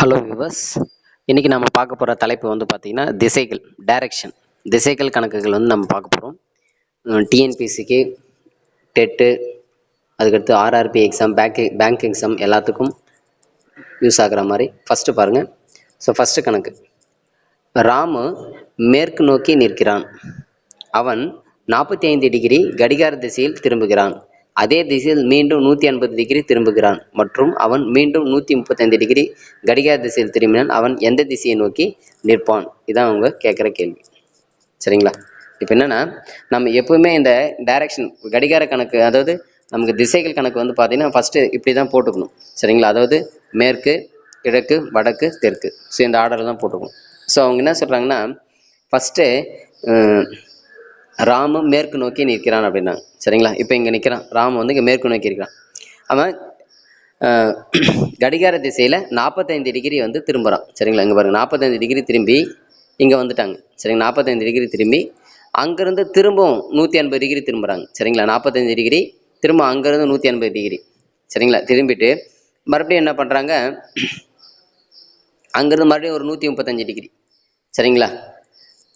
Hello viewers, இன்னைக்கு நம்ம பார்க்க போகிற தலைப்பு வந்து பார்த்தீங்கன்னா திசைகள், டைரக்ஷன். திசைகள் கணக்குகள் வந்து நம்ம பார்க்க போகிறோம். டிஎன்பிசிக்கு, டெட்டு, அதுக்கடுத்து ஆர்ஆர்பி எக்ஸாம், பேங்க் எக்ஸாம் எல்லாத்துக்கும் யூஸ் ஆகிற மாதிரி ஃபஸ்ட்டு பாருங்கள். ஸோ ஃபஸ்ட்டு கணக்கு, ராமு மேற்கு நோக்கி நிற்கிறான். அவன் 45 டிகிரி கடிகார திசையில் திரும்புகிறான். அதே திசையில் மீண்டும் 180 டிகிரி திரும்புகிறான் மற்றும் அவன் மீண்டும் 135 டிகிரி கடிகார திசையில் திரும்பினான். அவன் எந்த திசையை நோக்கி நிற்பான்? இதான் அவங்க கேட்குற கேள்வி. சரிங்களா? இப்போ என்னன்னா, நம்ம எப்பவுமே இந்த டைரக்ஷன் கடிகார கணக்கு, அதாவது நமக்கு திசைகள் கணக்கு வந்து பார்த்தீங்கன்னா ஃபஸ்ட்டு இப்படி தான் போட்டுக்கணும். சரிங்களா? அதாவது மேற்கு, கிழக்கு, வடக்கு, தெற்கு. ஸோ இந்த ஆர்டர் தான் போட்டுக்கணும். ஸோ அவங்க என்ன சொல்கிறாங்கன்னா, ஃபஸ்ட்டு ராமு மேற்கு நோக்கி நிற்கிறான் அப்படின்னாங்க. சரிங்களா? இப்போ இங்கே நிற்கிறான், ராமு வந்து இங்கே மேற்கு நோக்கி இருக்கிறான். அவன் கடிகார திசையில் 45 டிகிரி வந்து திரும்புகிறான். சரிங்களா? இங்கே பாருங்கள், 45 டிகிரி திரும்பி இங்கே வந்துட்டாங்க. சரிங்களா? 45 டிகிரி திரும்பி அங்கேருந்து திரும்பவும் 180 டிகிரி திரும்புகிறாங்க. சரிங்களா? 45 டிகிரி திரும்ப அங்கேருந்து 180 டிகிரி. சரிங்களா? திரும்பிட்டு மறுபடியும் என்ன பண்ணுறாங்க, அங்கேருந்து மறுபடியும் ஒரு 135 டிகிரி. சரிங்களா?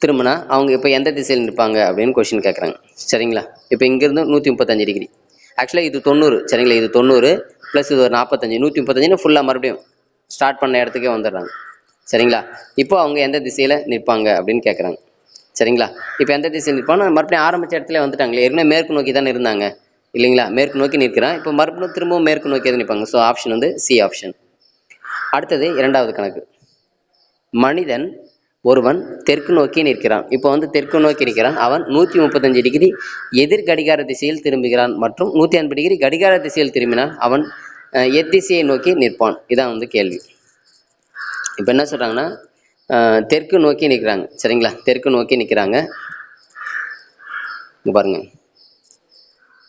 திரும்பினா அவங்க இப்போ எந்த திசையில் நிற்பாங்க அப்படின்னு கொஷின் கேட்குறாங்க. சரிங்களா? இப்போ இங்கேருந்து 135 டிகிரி, ஆக்சுவலாக இது 90. சரிங்களா? இது 90 ப்ளஸ் இது ஒரு 45, 135 ஃபுல்லாக மறுபடியும் ஸ்டார்ட் பண்ண இடத்துக்கே வந்துடுறாங்க. சரிங்களா? இப்போ அவங்க எந்த திசையில் நிற்பாங்க அப்படின்னு கேட்குறாங்க. சரிங்களா? இப்போ எந்த திசையில் நிற்பாங்க, மறுபடியும் ஆரம்பித்த இடத்துல வந்துட்டாங்களே, ஏற்கனவே மேற்கு நோக்கி தானே இருந்தாங்க இல்லைங்களா? மேற்கு நோக்கி நிற்கிறான். இப்போ மறுபடியும் திரும்பவும் மேற்கு நோக்கி தான் நிற்பாங்க. ஸோ ஆப்ஷன் வந்து சி ஆப்ஷன். அடுத்தது இரண்டாவது கணக்கு, மனிதன் ஒருவன் தெற்கு நோக்கி நிற்கிறான். இப்போ வந்து தெற்கு நோக்கி நிற்கிறான். அவன் 135 டிகிரி எதிர் கடிகார திசையில் திரும்புகிறான் மற்றும் 180 டிகிரி கடிகார திசையில் திரும்பினான். அவன் எத்திசையை நோக்கி நிற்பான்? இதான் வந்து கேள்வி. இப்போ என்ன சொல்றாங்கன்னா, தெற்கு நோக்கி நிற்கிறாங்க. சரிங்களா? தெற்கு நோக்கி நிற்கிறாங்க. இங்க பாருங்க,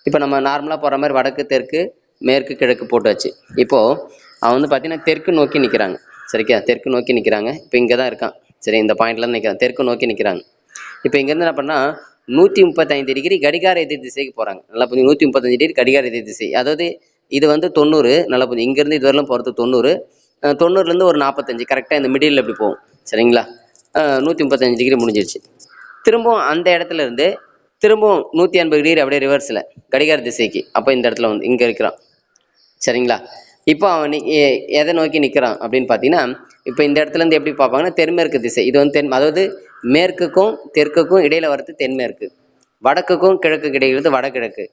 இப்போ நம்ம நார்மலாக போகிற மாதிரி வடக்கு, தெற்கு, மேற்கு, கிழக்கு போட்டாச்சு. இப்போது அவன் வந்து பார்த்தீங்கன்னா தெற்கு நோக்கி நிற்கிறாங்க. சரிக்கா? தெற்கு நோக்கி நிற்கிறாங்க. இப்போ இங்கே தான் இருக்கான். சரி, இந்த பாயிண்ட்ல நிற்கிறாங்க, தெற்கு நோக்கி நிற்கிறாங்க. இப்போ இங்கேருந்து என்ன பண்ணால் 135 டிகிரி கடிகார எதிர் திசைக்கு போகிறாங்க. நல்லா புரிஞ்சு, 135 டிகிரி கடிகார எதிர் திசை. அதாவது இது வந்து 90. நல்லா புரிஞ்சு, இங்கேருந்து இது வரலாம் போகிறது 90. 90லேருந்து ஒரு 45 கரெக்டாக இந்த மிடில் எப்படி போகும். சரிங்களா? 135 டிகிரி முடிஞ்சிருச்சு. திரும்பவும் அந்த இடத்துல இருந்து திரும்பவும் 180 டிகிரி அப்படியே ரிவர்ஸில் கடிகார திசைக்கு. அப்போ இந்த இடத்துல வந்து இங்கே இருக்கிறான். சரிங்களா? இப்போ அவன் எதை நோக்கி நிற்கிறான் அப்படின்னு பார்த்தீங்கன்னா, இப்போ இந்த இடத்துல இருந்து எப்படி பார்ப்பாங்கன்னா தென்மேற்கு திசை. இது வந்து அதாவது மேற்குக்கும் தெற்குக்கும் இடையில வர்றது தென்மேற்கு, வடக்குக்கும் கிழக்கு இடையிறது வடகிழக்கு,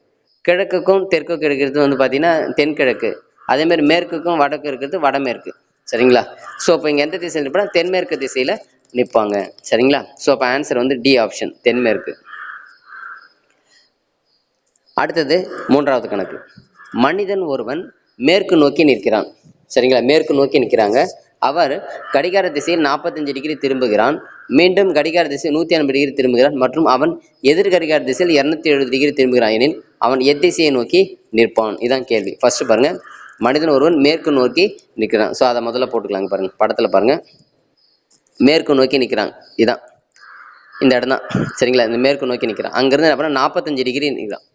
கிழக்குக்கும் தெற்குக்கும் இருக்கிறது வந்து பார்த்தீங்கன்னா தென்கிழக்கு, அதே மாதிரி மேற்குக்கும் வடக்கு இருக்கிறது வடமேற்கு. சரிங்களா? ஸோ இப்போ இங்கே எந்த திசையில் நிற்பாங்க, தென்மேற்கு திசையில் நிற்பாங்க. சரிங்களா? ஸோ அப்போ ஆன்சர் வந்து டி ஆப்ஷன், தென்மேற்கு. அடுத்தது மூன்றாவது கணக்கு, மனிதன் ஒருவன் மேற்கு நோக்கி நிற்கிறான். சரிங்களா? மேற்கு நோக்கி நிற்கிறாங்க. அவர் கடிகார திசையில் 45 டிகிரி திரும்புகிறான். மீண்டும் கடிகார திசையில் 180 டிகிரி திரும்புகிறான் மற்றும் அவன் எதிர் கடிகார திசையில் 270 டிகிரி திரும்புகிறான் எனில் அவன் எத்திசையை நோக்கி நிற்பான்? இதான் கேள்வி. ஃபர்ஸ்ட் பாருங்க, மனிதன் ஒருவன் மேற்கு நோக்கி நிற்கிறான். ஸோ அதை முதல்ல போட்டுக்கலாங்க. பாருங்க, படத்தில் பாருங்க, மேற்கு நோக்கி நிற்கிறான். இதான் இந்த இடம் தான். சரிங்களா? இந்த மேற்கு நோக்கி நிற்கிறான். அங்கேருந்து என்ன பண்ண 45 டிகிரி நிற்கிறான்.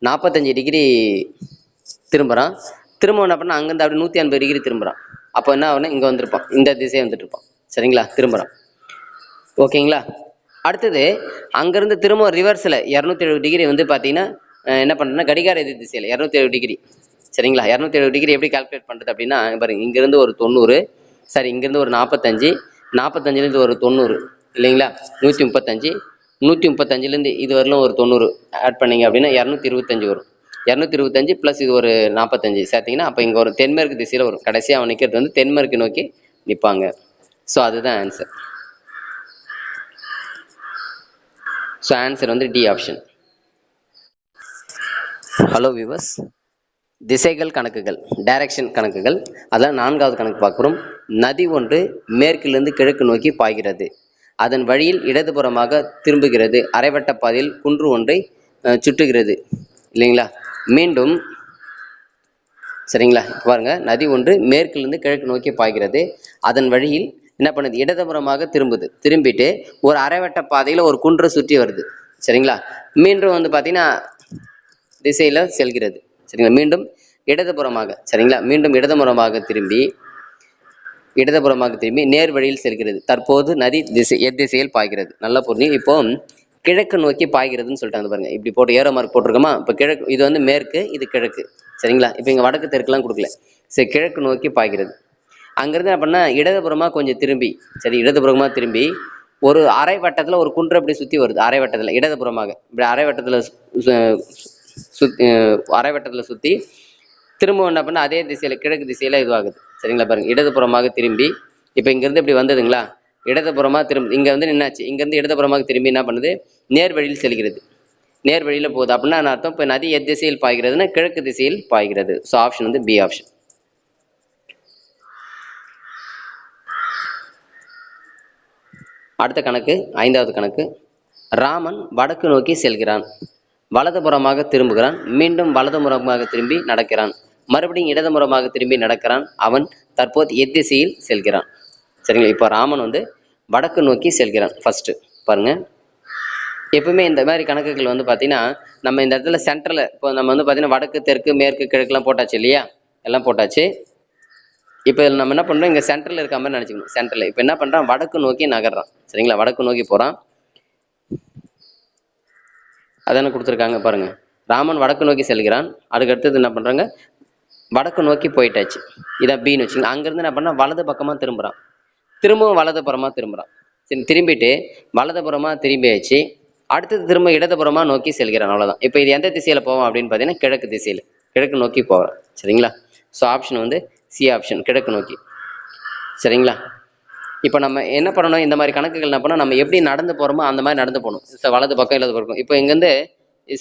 45 டிகிரி திரும்புகிறான். திரும்ப என்ன பண்ணால் அங்கேருந்து அப்படி 180 டிகிரி திரும்புகிறான். அப்போ என்ன ஆகுனா இங்கே வந்திருப்பான், இந்த திசையை வந்துட்டு இருப்பான். சரிங்களா? திரும்புகிறான். ஓகேங்களா? அடுத்தது அங்கேருந்து திரும்ப ரிவர்ஸில் 270 டிகிரி வந்து பார்த்தீங்கன்னா என்ன பண்ணுறேன்னா கடிகார எதிர் திசையில் 270 டிகிரி. சரிங்களா? 270 டிகிரி எப்படி கால்குலேட் பண்ணுறது அப்படின்னா, பாருங்க, இங்கேருந்து ஒரு 90, சரி இங்கேருந்து ஒரு 45, 45லேருந்து ஒரு 90 இல்லைங்களா? 135, 135லேருந்து இது வரலும் ஒரு 90 ஆட் பண்ணிங்க அப்படின்னா 225 வரும். 225 ப்ளஸ் இது ஒரு 45 சேர்த்திங்கன்னா அப்போ இங்கே ஒரு தென்மேற்கு திசையில் வரும். கடைசியாக அவன் நிற்கிறது வந்து தென்மேற்கு நோக்கி நிற்பாங்க. ஸோ அதுதான் ஆன்சர். ஸோ ஆன்சர் வந்து டி ஆப்ஷன். ஹலோ வியூவர்ஸ், திசைகள் கணக்குகள், டைரக்ஷன் கணக்குகள், அதான் நான்காவது கணக்கு பார்க்குறோம். நதி ஒன்று மேற்கிலிருந்து கிழக்கு நோக்கி பாய்கிறது. அதன் வழியில் இடதுபுறமாக திரும்புகிறது. அரைவட்ட பாதையில் குன்று ஒன்றை சுற்றுகிறது இல்லைங்களா? மீண்டும் சரிங்களா? பாருங்க, நதி ஒன்று மேற்கிலிருந்து கிழக்கு நோக்கி பாய்கிறது. அதன் வழியில் என்ன பண்ணுது, இடதுபுறமாக திரும்புது. திரும்பிட்டு ஒரு அரைவட்ட பாதையில் ஒரு குன்றை சுற்றி வருது. சரிங்களா? மீண்டும் வந்து பார்த்தீங்கன்னா திசையில் செல்கிறது. சரிங்களா? மீண்டும் இடதுபுறமாக, சரிங்களா, மீண்டும் இடதுபுறமாக திரும்பி இடதுபுறமாக திரும்பி நேர் வழியில் செல்கிறது. தற்போது நதி எத்திசையில் பாய்கிறது. நல்லா புரிஞ்சு. இப்போ கிழக்கு நோக்கி பாய்கிறதுன்னு சொல்லிட்டாங்க பாருங்க. இப்படி போட்டு ஏரோ மார்க் போட்டிருக்கோமா? இப்போ கிழக்கு, இது வந்து மேற்கு, இது கிழக்கு. சரிங்களா? இப்போ இங்கே வடக்கு தெற்குலாம் கொடுக்கல. சரி, கிழக்கு நோக்கி பாய்கிறது. அங்கேருந்து என்ன பண்ணால் இடதுபுறமாக கொஞ்சம் திரும்பி, சரி, இடதுபுறமாக திரும்பி ஒரு அரை வட்டத்தில் ஒரு குன்று அப்படி சுற்றி வருது. அரை வட்டத்தில் இடதுபுறமாக இப்படி அரை வட்டத்தில் சுற்றி, அரை வட்டத்தில் சுற்றி திரும்ப என்ன பண்ணால் அதே திசையில் கிழக்கு திசையில் இதுவாகுது. சரிங்களா? பாருங்கள், இடதுபுறமாக திரும்பி இப்போ இங்கேருந்து இப்படி வந்ததுங்களா? இடதுபுறமாக திரும்ப இங்கே வந்து நின்னாச்சு. இங்கேருந்து இடதுபுறமாக திரும்பி என்ன பண்ணுது? நேர் வழியில் செல்கிறது. நேர் வழியில் போகுது அப்படின்னா என்ன அர்த்தம்? இப்போ நதி திசையில் பாய்கிறதுன்னா கிழக்கு திசையில் பாய்கிறது. ஸோ ஆப்ஷன் வந்து பி ஆப்ஷன். அடுத்த கணக்கு, 5வது கணக்கு. ராமன் வடக்கு நோக்கி செல்கிறான். வலதுபுறமாக திரும்புகிறான். மீண்டும் வலதுபுறமாக திரும்பி நடக்கிறான். மறுபடியும் இடதுபுறமாக திரும்பி நடக்கிறான். அவன் தற்போது எத்திசையில் செல்கிறான். சரிங்களா? இப்போ ராமன் வந்து வடக்கு நோக்கி செல்கிறான். ஃபர்ஸ்ட் பாருங்க. எப்பவுமே இந்த மாதிரி கணக்குகள் வந்து பார்த்தீங்கன்னா நம்ம இந்த இடத்துல சென்டரில் இப்போ நம்ம வந்து பார்த்தீங்கன்னா வடக்கு தெற்கு மேற்கு கிழக்குலாம் போட்டாச்சு இல்லையா? எல்லாம் போட்டாச்சு. இப்போ நம்ம என்ன பண்ணுறோம்? இங்கே சென்டரில் இருக்க மாதிரி நினச்சிக்கணும். சென்டரில் இப்போ என்ன பண்ணுறான்? வடக்கு நோக்கி நகர்றான். சரிங்களா? வடக்கு நோக்கி போகிறான். அதான கொடுத்துருக்காங்க பாருங்க. ராமன் வடக்கு நோக்கி செல்கிறான். அதுக்கு அடுத்தது என்ன பண்ணுறாங்க? வடக்கு நோக்கி போயிட்டாச்சு. இதான் பின்னு வச்சுக்கோங்க. அங்கேருந்து என்ன பண்ணால் வலது பக்கமாக திரும்புகிறான். திரும்பவும் வலதுபுறமாக திரும்புகிறான். சரி, திரும்பிட்டு வலதுபுறமாக திரும்பியாச்சு. அடுத்தது திரும்ப இடதுபுறமாக நோக்கி செல்கிறான். அவ்வளோதான். இப்போ இது எந்த திசையில் போவோம் அப்படின்னு பார்த்தீங்கன்னா கிழக்கு திசையில், கிழக்கு நோக்கி போகிறான். சரிங்களா? ஸோ ஆப்ஷன் வந்து சி ஆப்ஷன், கிழக்கு நோக்கி. சரிங்களா? இப்போ நம்ம என்ன பண்ணணும்? இந்த மாதிரி கணக்குகள் என்ன பண்ணோம்? நம்ம எப்படி நடந்து போகிறோமோ அந்த மாதிரி நடந்து போகணும். ஸோ வலது பக்கம் இடது பக்கம். இப்போ இங்கேருந்து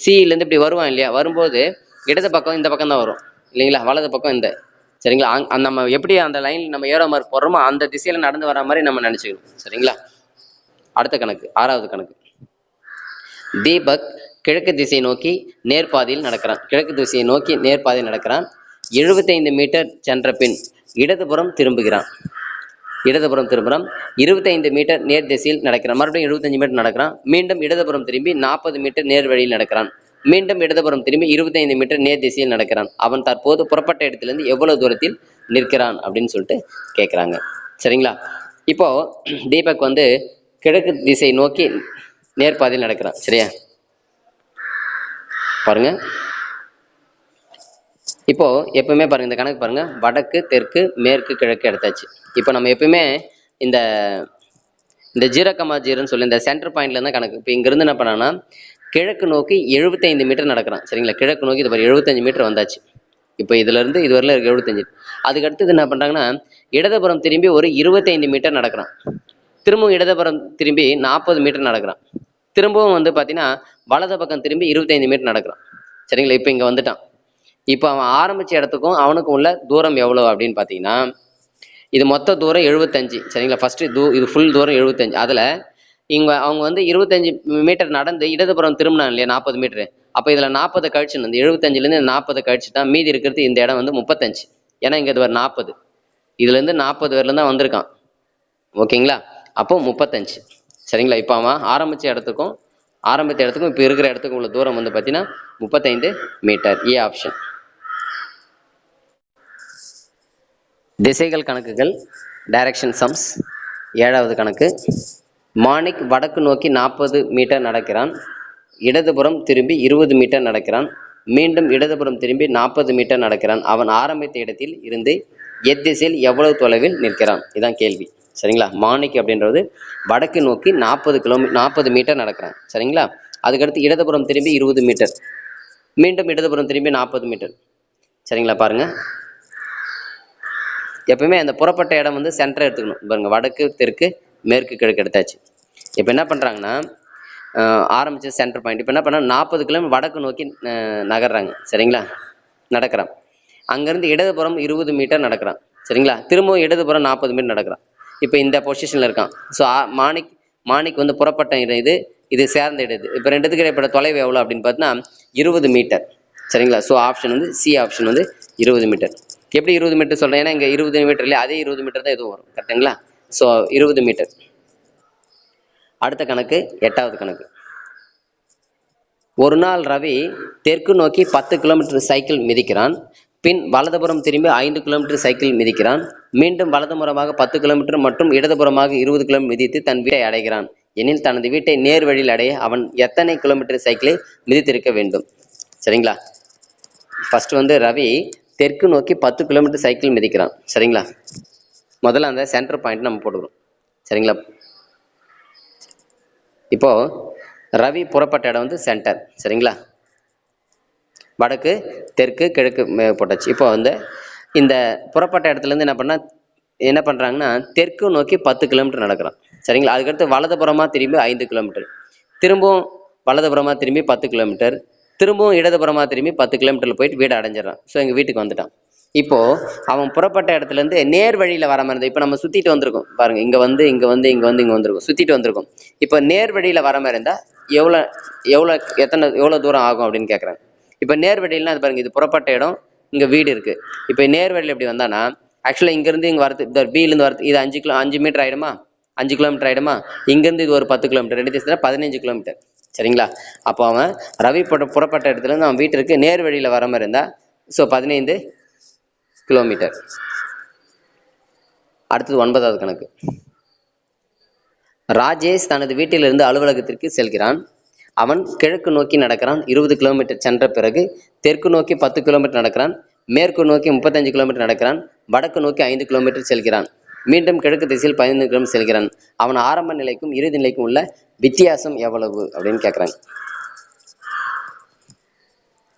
சியிலேருந்து இப்படி வருவான் இல்லையா? வரும்போது இடது பக்கம் இந்த பக்கம் தான் வரும் இல்லைங்களா? வலது பக்கம் இந்த. சரிங்களா? நம்ம எப்படி அந்த லைன் நம்ம ஏரோ மார்க் போடுறோமோ அந்த திசையில் நடந்து வர மாதிரி நம்ம நினச்சிக்கணும். சரிங்களா? அடுத்த கணக்கு, 6வது கணக்கு. தீபக் கிழக்கு திசை நோக்கி நேர்பாதையில் நடக்கிறான். கிழக்கு திசையை நோக்கி நேர்பாதையில் நடக்கிறான். 75 மீட்டர் சென்ற பின் இடதுபுறம் திரும்புகிறான். இடதுபுறம் திரும்புகிறான். 25 மீட்டர் நேர் திசையில் நடக்கிறான். மறுபடியும் 75 மீட்டர் நடக்கிறான். மீண்டும் இடதுபுறம் திரும்பி 40 மீட்டர் நேர் வழியில் நடக்கிறான். மீண்டும் இடதுபுறம் திரும்பி 25 மீட்டர் நேர் திசையில் நடக்கிறான். அவன் தற்போது புறப்பட்ட இடத்திலிருந்து எவ்வளவு தூரத்தில் நிற்கிறான் அப்படின்னு சொல்லிட்டு கேட்குறாங்க. சரிங்களா? இப்போ தீபக் வந்து கிழக்கு திசை நோக்கி நேர்பாதையில் நடக்கிறான். சரியா? பாருங்க. இப்போ எப்பவுமே பாருங்க, இந்த கணக்கு பாருங்க. வடக்கு தெற்கு மேற்கு கிழக்கு எடுத்தாச்சு. இப்போ நம்ம எப்பவுமே இந்த இந்த 0,0ன்னு சொல்லி இந்த சென்டர் பாயிண்ட்ல இருந்தால் கணக்கு. இப்போ இங்கிருந்து என்ன பண்ணான்னா கிழக்கு நோக்கி 75 மீட்டர் நடக்கிறான். சரிங்களா? கிழக்கு நோக்கி இது பாரு 75 மீட்டர் வந்தாச்சு. இப்போ இதுல இருந்து இது வரல 75. அதுக்கு அடுத்தது என்ன பண்றாங்கன்னா இடதுபுறம் திரும்பி ஒரு 25 மீட்டர் நடக்கிறான். திரும்பவும் இடதுபுறம் திரும்பி 40 மீட்டர் நடக்கிறான். திரும்பவும் வந்து பார்த்தீங்கன்னா வலது பக்கம் திரும்பி 25 மீட்டர் நடக்கிறான். சரிங்களா? இப்போ இங்கே வந்துட்டான். இப்போ அவன் ஆரம்பிச்ச இடத்துக்கும் அவனுக்கும் உள்ள தூரம் எவ்வளோ அப்படின்னு பார்த்தீங்கன்னா இது மொத்த தூரம் 75. சரிங்களா? ஃபர்ஸ்ட் இது ஃபுல் தூரம் 75. அதில் இங்கே அவங்க வந்து 25 மீட்டர் நடந்து இடதுபுறம் திரும்பினான் இல்லையா? 40 மீட்டரு. அப்போ இதில் 40 கழிச்சுன்னு இந்த 75லேருந்து 40 கழிச்சுட்டா மீதி இருக்கிறது இந்த இடம் வந்து 35. ஏன்னா இங்கே இது வர 40, இதுலேருந்து 40 வரல தான் வந்திருக்கான். ஓகேங்களா? அப்போ 35. சரிங்களா? இப்போ அவன் ஆரம்பித்த இடத்துக்கும் இப்போ இருக்கிற இடத்துக்கும் உள்ள தூரம் வந்து பார்த்தீங்கன்னா 35 மீட்டர். A option. திசைகள் கணக்குகள், டைரக்ஷன் சம்ஸ். 7வது கணக்கு. மாணிக் வடக்கு நோக்கி 40 மீட்டர் நடக்கிறான். இடதுபுறம் திரும்பி 20 மீட்டர் நடக்கிறான். மீண்டும் இடதுபுறம் திரும்பி 40 மீட்டர் நடக்கிறான். அவன் ஆரம்பித்த இடத்தில் இருந்து எத்திசையில் எவ்வளவு தொலைவில் நிற்கிறான்? இதான் கேள்வி. சரிங்களா? மாணிக் அப்படின்றது வடக்கு நோக்கி 40 மீட்டர் நடக்கிறான். சரிங்களா? அதுக்கடுத்து இடதுபுறம் திரும்பி 20 மீட்டர், மீண்டும் இடதுபுறம் திரும்பி 40 மீட்டர். சரிங்களா? பாருங்க. எப்பவுமே அந்த புறப்பட்ட இடம் வந்து சென்டரை எடுத்துக்கணும். பாருங்க, வடக்கு தெற்கு மேற்கு கிழக்கு எடுத்தாச்சு. இப்போ என்ன பண்ணுறாங்கன்னா ஆரம்பிச்ச சென்டர் பாயிண்ட் இப்போ என்ன பண்ணா 40 கிலோமீட்டர் வடக்கு நோக்கி நகர்றாங்க. சரிங்களா? நடக்கிறான். அங்கேருந்து இடதுபுறம் 20 மீட்டர் நடக்கிறான். சரிங்களா? திரும்பவும் இடதுபுறம் 40 மீட்டர் நடக்கிறான். இப்போ இந்த பொசிஷனில் இருக்கான். ஸோ மாணிக் வந்து புறப்பட்ட இது சேர்ந்த இடது. இப்போ ரெண்டுத்துக்கு இடைப்பட்ட தொலைவு எவ்வளோ அப்படின்னு பார்த்தீங்கன்னா 20 மீட்டர். சரிங்களா? ஸோ ஆப்ஷன் வந்து சி ஆப்ஷன் வந்து 20 மீட்டர். எப்படி 20 மீட்டர் சொல்கிறேன்? ஏன்னா இங்கே 20 மீட்டர் இல்லையா? அதே 20 மீட்டர் தான் எதுவும் வரும். கரெக்டுங்களா? So 20 metre. அடுத்த கணக்கு, 8வது கணக்கு. ஒரு நாள் ரவி தெற்கு நோக்கி 10 கிலோமீட்டர் சைக்கிள் மிதிக்கிறான். பின் வலதுபுறம் திரும்பி 5 கிலோமீட்டர் சைக்கிள் மிதிக்கிறான். மீண்டும் வலதுபுறமாக 10 கிலோமீட்டர் மற்றும் இடதுபுறமாக 20 கிலோமீட்டர் மிதித்து தன் வீட்டை அடைகிறான் எனில் தனது வீட்டை நேர் வழியில் அடைய அவன் எத்தனை கிலோமீட்டர் சைக்கிளை மிதித்திருக்க வேண்டும்? சரிங்களா? ஃபர்ஸ்ட் வந்து ரவி தெற்கு நோக்கி 10 கிலோமீட்டர் சைக்கிள் மிதிக்கிறான். சரிங்களா? முதல்ல அந்த சென்டர் பாயிண்ட் நம்ம போட்டுக்கிறோம். சரிங்களா? இப்போ ரவி புறப்பட்ட இடம் வந்து சென்டர். சரிங்களா? வடக்கு தெற்கு கிழக்கு போட்டாச்சு. இப்போ வந்து இந்த புறப்பட்ட இடத்துல இருந்து என்ன பண்றாங்கன்னா தெற்கு நோக்கி 10 கிலோமீட்டர் நடக்கிறான். சரிங்களா? அதுக்கடுத்து வலதுபுறமா திரும்பி 5 கிலோமீட்டர், திரும்பவும் வலதுபுறமா திரும்பி 10 கிலோமீட்டர், திரும்பவும் இடதுபுறமா திரும்பி 10 கிலோமீட்டர்ல போயிட்டு வீடு அடைஞ்சிடறான். ஸோ எங்க வீட்டுக்கு வந்துட்டான். இப்போ அவன் புறப்பட்ட இடத்துல இருந்து நேர் வழியில வர மாதிரி இருந்தா, இப்போ நம்ம சுத்திட்டு வந்திருக்கோம் பாருங்க, இங்க வந்திருக்கோம், சுத்திட்டு வந்திருக்கோம். இப்போ நேர் வழியில வர மாதிரி இருந்தா எவ்வளவு தூரம் ஆகும் அப்படின்னு கேட்கறாங்க. இப்போ நேர் வழியில்னா அது பாருங்க, இது புறப்பட்ட இடம், இங்க வீடு இருக்கு. இப்போ நேர் வழியில எப்படி வந்தானா ஆக்சுவலா இங்க இருந்து இங்க வரது, இந்த பில இருந்து வரது இது 5 மீட்டர் ஆயிடுமா, 5 கிலோமீட்டர் ஆயிடுமா. இங்க இருந்து இது ஒரு 10 கிலோமீட்டர், ரெண்டு சேர்ந்தா 15 கிலோமீட்டர். சரிங்களா? அப்போ அவன் ரவி புறப்பட்ட இடத்துல இருந்து அவன் வீட்டிற்கு நேர் வழியில வர மாதிரி இருந்தா 15 கிலோமீட்டர். அடுத்தது 9வது கணக்கு. ராஜேஷ் தனது வீட்டிலிருந்து அலுவலகத்திற்கு செல்கிறான். அவன் கிழக்கு நோக்கி நடக்கிறான். 20 கிலோமீட்டர் சென்ற பிறகு தெற்கு நோக்கி 10 கிலோமீட்டர் நடக்கிறான். மேற்கு நோக்கி 35 கிலோமீட்டர் நடக்கிறான். வடக்கு நோக்கி 5 கிலோமீட்டர் செல்கிறான். மீண்டும் கிழக்கு திசையில் 15 கிலோமீட்டர் செல்கிறான். அவன் ஆரம்ப நிலைக்கும் இறுதி நிலைக்கும் உள்ள வித்தியாசம் எவ்வளவு அப்படின்னு கேட்குறாங்க.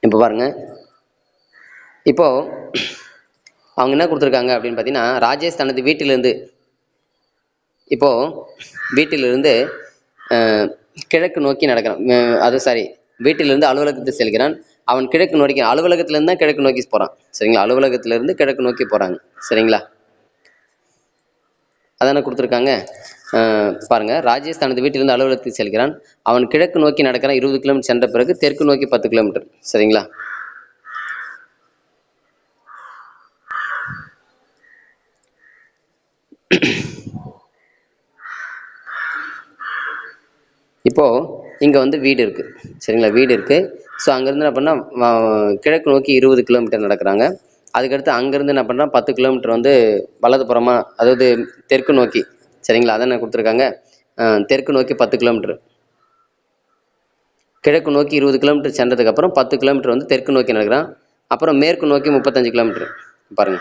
இப்போ பாருங்க, இப்போ அவங்க என்ன கொடுத்துருக்காங்க அப்படின்னு பார்த்தீங்கன்னா, ராஜேஷ் தனது வீட்டிலிருந்து கிழக்கு நோக்கி நடக்கிறான். வீட்டிலிருந்து அலுவலகத்துக்கு செல்கிறான். அவன் கிழக்கு நோக்கி, அலுவலகத்திலிருந்து தான் கிழக்கு நோக்கி போறான். சரிங்களா? அலுவலகத்திலிருந்து கிழக்கு நோக்கி போறாங்க. சரிங்களா? அதான கொடுத்துருக்காங்க. பாருங்க, ராஜேஷ் தனது வீட்டிலிருந்து அலுவலகத்துக்கு செல்கிறான். அவன் கிழக்கு நோக்கி நடக்கிறான். 20 கிலோமீட்டர் சென்ற பிறகு தெற்கு நோக்கி 10 கிலோமீட்டர். சரிங்களா? இப்போ இங்க வந்து வீடு இருக்கு. சரிங்களா? வீடு இருக்கு. ஸோ அங்கிருந்து என்ன பண்ணா கிழக்கு நோக்கி 20 கிலோமீட்டர் நடக்கிறாங்க. அதுக்கடுத்து அங்கிருந்து என்ன பண்றான் 10 கிலோமீட்டர் வந்து வலதுபுறமா, அதாவது தெற்கு நோக்கி. சரிங்களா? அதான் என்ன கொடுத்துருக்காங்க, தெற்கு நோக்கி 10 கிலோமீட்டர், கிழக்கு நோக்கி 20 கிலோமீட்டர் சென்றதுக்கு அப்புறம் 10 கிலோமீட்டர் வந்து தெற்கு நோக்கி நடக்கிறான். அப்புறம் மேற்கு நோக்கி 35 கிலோமீட்டர். பாருங்க,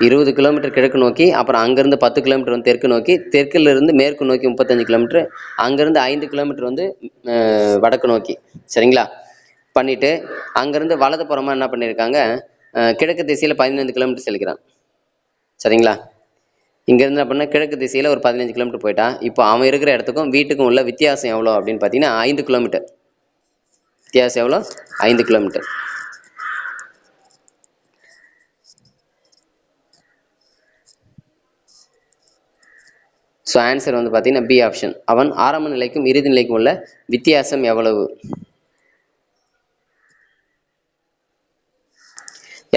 20 கிலோமீட்டர் கிழக்கு நோக்கி, அப்புறம் அங்கிருந்து 10 கிலோமீட்டர் வந்து தெற்கு நோக்கி, தெற்குல இருந்து மேற்கு நோக்கி 35 கிலோமீட்டர், அங்கிருந்து 5 கிலோமீட்டர் வந்து வடக்கு நோக்கி. சரிங்களா? பண்ணிட்டு அங்கிருந்து வலதுபுறமா என்ன பண்ணியிருக்காங்க, கிழக்கு திசையில 15 கிலோமீட்டர் செல்கிறான். சரிங்களா? இங்கிருந்து அப்படின்னா கிழக்கு திசையில ஒரு 15 கிலோமீட்டர் போயிட்டான். இப்போ அவன் இருக்கிற இடத்துக்கும் வீட்டுக்கும் உள்ள வித்தியாசம் எவ்வளோ அப்படின்னு பார்த்தீங்கன்னா 5 கிலோமீட்டர். வித்தியாசம் எவ்வளோ? 5 கிலோமீட்டர். ஸோ ஆன்சர் வந்து பார்த்தீங்கன்னா பி ஆப்ஷன். அவன் ஆரம்ப நிலைக்கும் இறுதி நிலைக்கும் உள்ள வித்தியாசம் எவ்வளவு?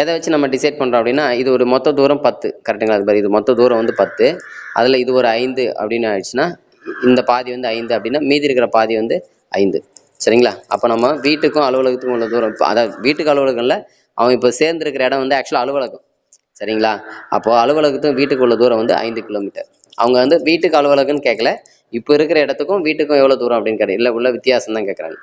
எதை வச்சு நம்ம டிசைட் பண்ணுறோம் அப்படின்னா, இது ஒரு மொத்த தூரம் 10. கரெக்டுங்களா? அது மாதிரி இது மொத்த தூரம் வந்து 10. அதில் இது ஒரு 5 அப்படின்னு ஆயிடுச்சுன்னா, இந்த பாதி வந்து 5 அப்படின்னா மீதி இருக்கிற பாதி வந்து 5. சரிங்களா? அப்போ நம்ம வீட்டுக்கும் அலுவலகத்துக்கும் உள்ள தூரம், அதாவது வீட்டுக்கு அலுவலகம்ல அவன் இப்போ சேர்ந்துருக்கிற இடம் வந்து ஆக்சுவலாக அலுவலகம். சரிங்களா? அப்போது அலுவலகத்துக்கும் வீட்டுக்கு உள்ள தூரம் வந்து 5 கிலோமீட்டர். அவங்க வந்து வீட்டுக்கு அலுவலகம்னு கேட்கல, இப்போ இருக்கிற இடத்துக்கும் வீட்டுக்கும் எவ்வளோ தூரம் அப்படின்னு கேட்கல, இல்லை உள்ள வித்தியாசம் தான் கேட்குறாங்க.